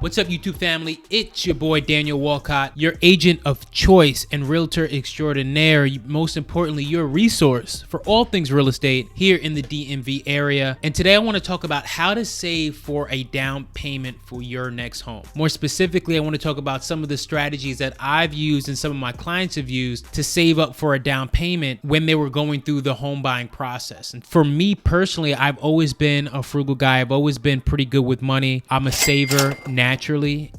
What's up, YouTube family? It's your boy Daniel Walcott, your agent of choice and realtor extraordinaire. Most importantly, your resource for all things real estate here in the DMV area. And today I want to talk about how to save for a down payment for your next home. More specifically, I want to talk about some of the strategies that I've used and some of my clients have used to save up for a down payment when they were going through the home buying process. And for me personally, I've always been a frugal guy. I've always been pretty good with money. I'm a saver naturally.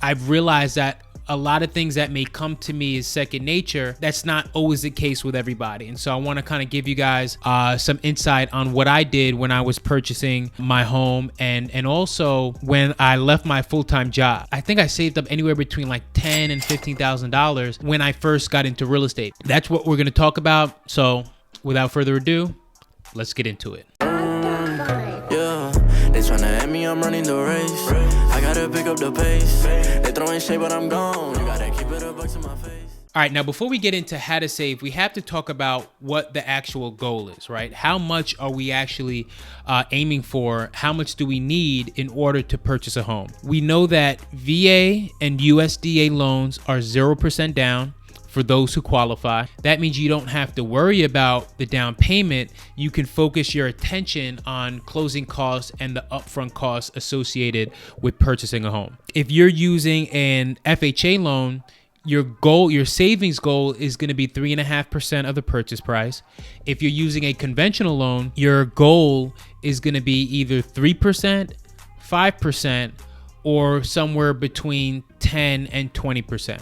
I've realized that a lot of things that may come to me as second nature, that's not always the case with everybody. And so I want to kind of give you guys some insight on what I did when I was purchasing my home and also when I left my full-time job. I think I saved up anywhere between like $10,000 and $15,000 when I first got into real estate. That's what we're going to talk about. So without further ado, let's get into it. They tryna at me, I'm running the race. I gotta pick up the pace. They throwing shade, but I'm gone. You gotta keep it a buck to my face. All right, now before we get into how to save, we have to talk about what the actual goal is, right? How much are we actually aiming for? How much do we need in order to purchase a home? We know that VA and USDA loans are 0% down for those who qualify. That means you don't have to worry about the down payment. You can focus your attention on closing costs and the upfront costs associated with purchasing a home. If you're using an FHA loan, your savings goal is going to be 3.5% of the purchase price. If you're using a conventional loan, your goal is going to be either 3%, 5%, or somewhere between 10 and 20%.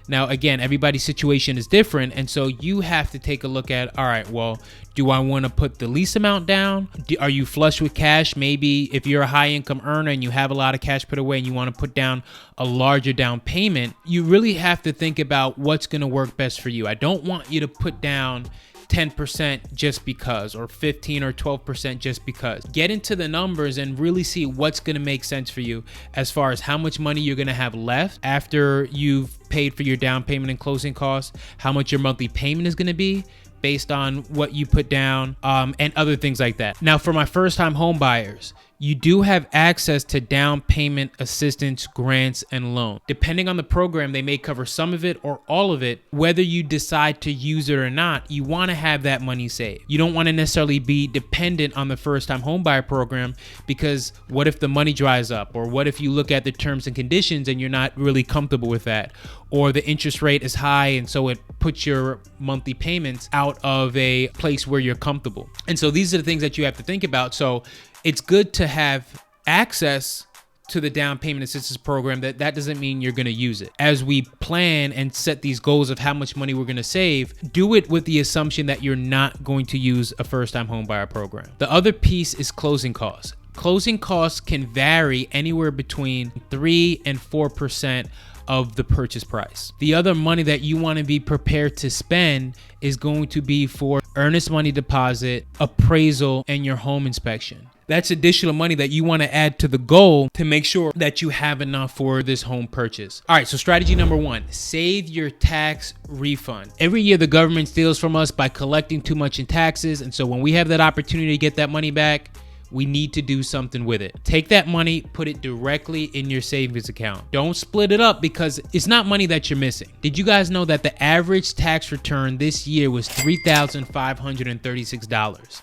Now, again, everybody's situation is different. And so you have to take a look at, all right, well, do I want to put the least amount down? Are you flush with cash? Maybe if you're a high income earner and you have a lot of cash put away and you want to put down a larger down payment, you really have to think about what's going to work best for you. I don't want you to put down 10% just because, or 15 or 12% just because. Get into the numbers and really see what's going to make sense for you as far as how much money you're going to have left after you've paid for your down payment and closing costs, how much your monthly payment is going to be based on what you put down, and other things like that. Now, for my first-time home buyers, you do have access to down payment assistance, grants, and loan. Depending on the program, they may cover some of it or all of it. Whether you decide to use it or not, you want to have that money saved. You don't want to necessarily be dependent on the first-time home buyer program, because what if the money dries up? Or what if you look at the terms and conditions and you're not really comfortable with that? Or the interest rate is high and so it puts your monthly payments out of a place where you're comfortable. And so these are the things that you have to think about. So it's good to have access to the down payment assistance program. That doesn't mean you're going to use it. As we plan and set these goals of how much money we're going to save, do it with the assumption that you're not going to use a first-time home buyer program. The other piece is closing costs. Closing costs can vary anywhere between 3 and 4% of the purchase price. The other money that you want to be prepared to spend is going to be for earnest money deposit, appraisal, and your home inspection. That's additional money that you want to add to the goal to make sure that you have enough for this home purchase. All right, so strategy number 1, save your tax refund. Every year the government steals from us by collecting too much in taxes, and so when we have that opportunity to get that money back, we need to do something with it. Take that money, put it directly in your savings account. Don't split it up, because it's not money that you're missing. Did you guys know that the average tax return this year was $3,536?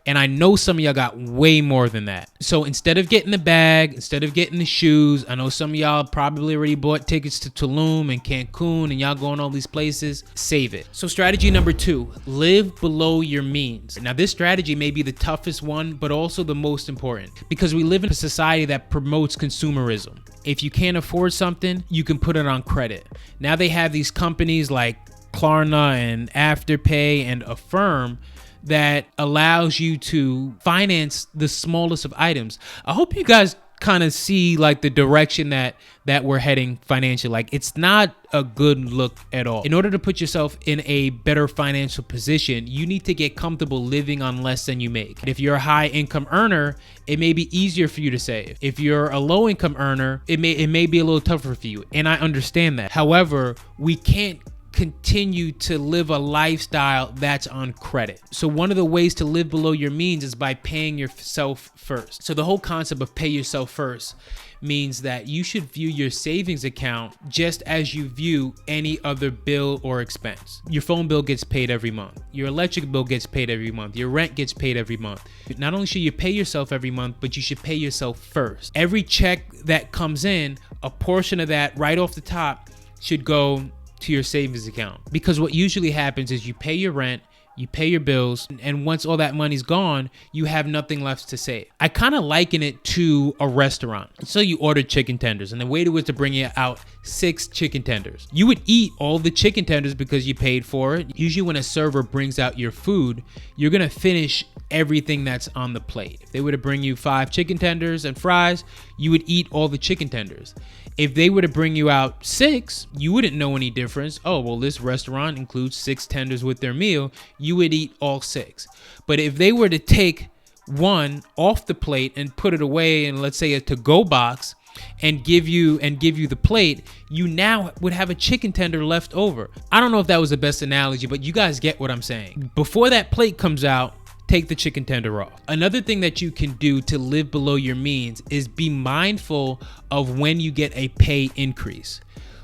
And I know some of y'all got way more than that. So instead of getting the bag, instead of getting the shoes, I know some of y'all probably already bought tickets to Tulum and Cancun and y'all going all these places. Save it. So strategy number 2, live below your means. Now this strategy may be the toughest one, but also the most important, because we live in a society that promotes consumerism. If you can't afford something, you can put it on credit. Now they have these companies like Klarna and Afterpay and Affirm that allows you to finance the smallest of items. I hope you guys kind of see like the direction that we're heading financially. Like, it's not a good look at all. In order to put yourself in a better financial position, you need to get comfortable living on less than you make. If you're a high income earner, it may be easier for you to save. If you're a low income earner, it may be a little tougher for you. And I understand that. However, we can't continue to live a lifestyle that's on credit. So one of the ways to live below your means is by paying yourself first. So the whole concept of pay yourself first means that you should view your savings account just as you view any other bill or expense. Your phone bill gets paid every month. Your electric bill gets paid every month. Your rent gets paid every month. Not only should you pay yourself every month, but you should pay yourself first. Every check that comes in, a portion of that right off the top should go to your savings account. Because what usually happens is you pay your rent, you pay your bills, and once all that money's gone, you have nothing left to save. I kind of liken it to a restaurant. So you ordered chicken tenders, and the waiter was to bring you out 6 chicken tenders. You would eat all the chicken tenders because you paid for it. Usually when a server brings out your food, you're gonna finish everything that's on the plate. If they were to bring you 5 chicken tenders and fries, you would eat all the chicken tenders. If they were to bring you out 6, you wouldn't know any difference. Oh, well, this restaurant includes 6 tenders with their meal. You would eat all 6. But if they were to take 1 off the plate and put it away in, let's say, a to-go box and give you the plate, you now would have a chicken tender left over. I don't know if that was the best analogy, but you guys get what I'm saying. Before that plate comes out, take the chicken tender off. Another thing that you can do to live below your means is be mindful of when you get a pay increase.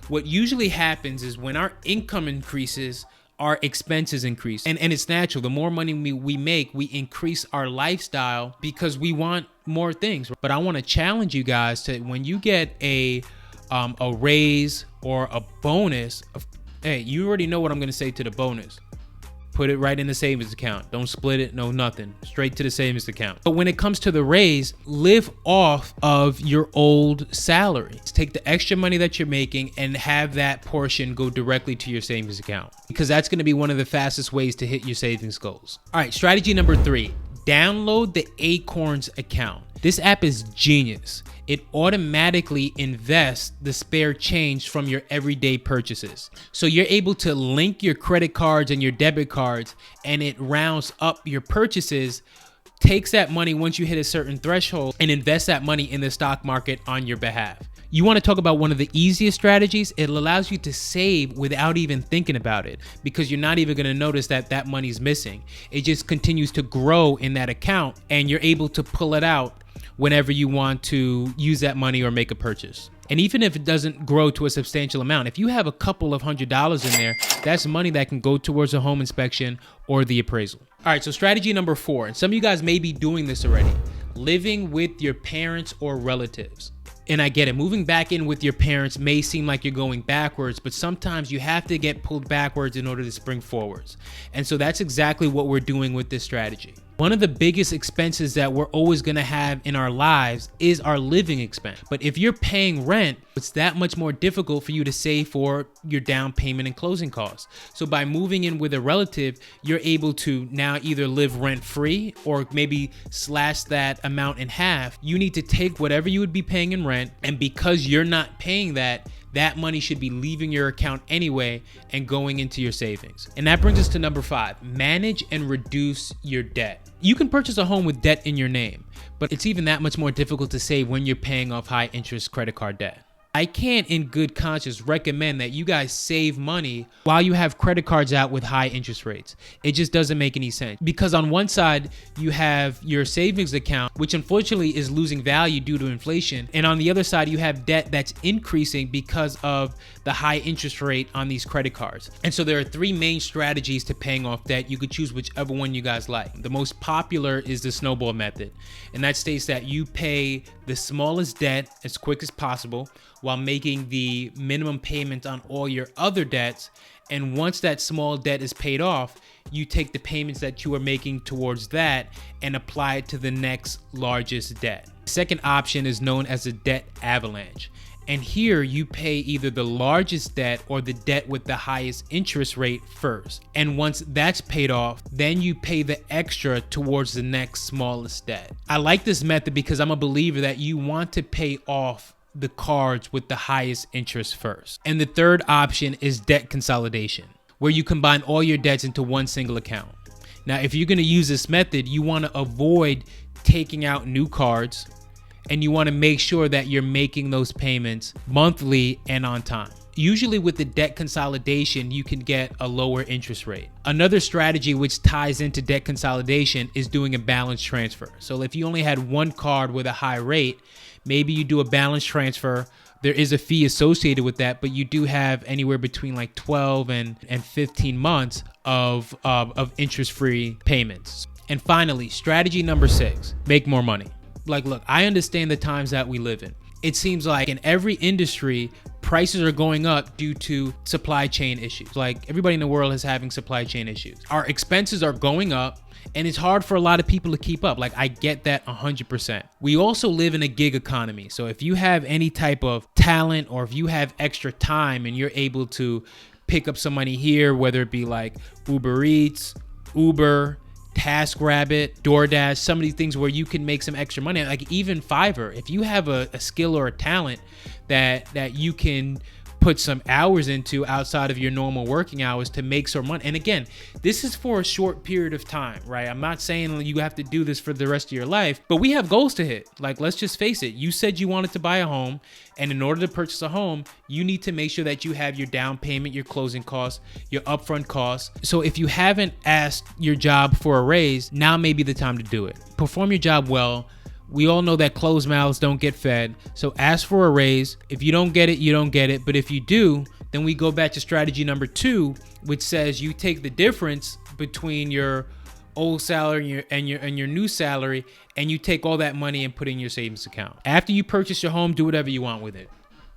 What usually happens is when our income increases, our expenses increase. And it's natural. The more money we make, we increase our lifestyle because we want more things. But I want to challenge you guys to, when you get a raise or a bonus, hey, you already know what I'm going to say to the bonus. Put it right in the savings account. Don't split it, no nothing. Straight to the savings account. But when it comes to the raise, live off of your old salary. Take the extra money that you're making and have that portion go directly to your savings account, because that's going to be one of the fastest ways to hit your savings goals. All right, strategy number 3, download the Acorns account. This app is genius. It automatically invests the spare change from your everyday purchases. So you're able to link your credit cards and your debit cards, and it rounds up your purchases, takes that money once you hit a certain threshold, and invests that money in the stock market on your behalf. You want to talk about one of the easiest strategies? It allows you to save without even thinking about it, because you're not even going to notice that that money's missing. It just continues to grow in that account, and you're able to pull it out whenever you want to use that money or make a purchase. And even if it doesn't grow to a substantial amount, if you have a couple of $100s in there, that's money that can go towards a home inspection or the appraisal. All right, so strategy number 4, and some of you guys may be doing this already, living with your parents or relatives. And I get it, moving back in with your parents may seem like you're going backwards, but sometimes you have to get pulled backwards in order to spring forwards. And so that's exactly what we're doing with this strategy. One of the biggest expenses that we're always going to have in our lives is our living expense. But if you're paying rent, it's that much more difficult for you to save for your down payment and closing costs. So by moving in with a relative, you're able to now either live rent free or maybe slash that amount in half. You need to take whatever you would be paying in rent, and because you're not paying that money should be leaving your account anyway and going into your savings. And that brings us to number 5, manage and reduce your debt. You can purchase a home with debt in your name, but it's even that much more difficult to save when you're paying off high interest credit card debt. I can't in good conscience recommend that you guys save money while you have credit cards out with high interest rates. It just doesn't make any sense, because on one side you have your savings account, which unfortunately is losing value due to inflation, and on the other side you have debt that's increasing because of the high interest rate on these credit cards. And so there are 3 main strategies to paying off debt. You could choose whichever one you guys like. The most popular is the snowball method, and that states that you pay the smallest debt as quick as possible while making the minimum payment on all your other debts. And once that small debt is paid off, you take the payments that you are making towards that and apply it to the next largest debt. The second option is known as a debt avalanche. And here you pay either the largest debt or the debt with the highest interest rate first. And once that's paid off, then you pay the extra towards the next smallest debt. I like this method because I'm a believer that you want to pay off the cards with the highest interest first. And the third option is debt consolidation, where you combine all your debts into one single account. Now, if you're going to use this method, you want to avoid taking out new cards, and you want to make sure that you're making those payments monthly and on time. Usually with the debt consolidation, you can get a lower interest rate. Another strategy which ties into debt consolidation is doing a balance transfer. So if you only had one card with a high rate, maybe you do a balance transfer. There is a fee associated with that, but you do have anywhere between like 12 and 15 months of interest-free payments. And finally, strategy number 6, make more money. Like, look, I understand the times that we live in. It seems like in every industry, prices are going up due to supply chain issues. Like, everybody in the world is having supply chain issues. Our expenses are going up, and it's hard for a lot of people to keep up. Like, I get that 100%. We also live in a gig economy. So if you have any type of talent, or if you have extra time and you're able to pick up some money here, whether it be like Uber Eats, Uber, TaskRabbit, DoorDash, some of these things where you can make some extra money, like even Fiverr. If you have a skill or a talent that you can put some hours into outside of your normal working hours to make some money. And again, this is for a short period of time, right? I'm not saying you have to do this for the rest of your life, but we have goals to hit. Like, let's just face it. You said you wanted to buy a home, and in order to purchase a home, you need to make sure that you have your down payment, your closing costs, your upfront costs. So if you haven't asked your job for a raise, now may be the time to do it. Perform your job well. We all know that closed mouths don't get fed. So ask for a raise. If you don't get it, you don't get it. But if you do, then we go back to strategy number 2, which says you take the difference between your old salary and your new salary, and you take all that money and put it in your savings account. After you purchase your home, do whatever you want with it.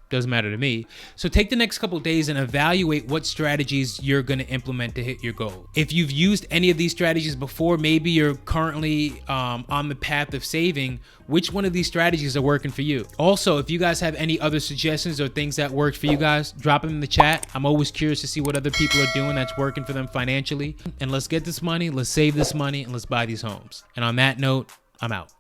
Doesn't matter to me. So take the next couple days and evaluate what strategies you're going to implement to hit your goal. If you've used any of these strategies before, maybe you're currently on the path of saving, which one of these strategies are working for you? Also, if you guys have any other suggestions or things that worked for you guys, drop them in the chat. I'm always curious to see what other people are doing that's working for them financially. And let's get this money, let's save this money, and let's buy these homes. And on that note, I'm out.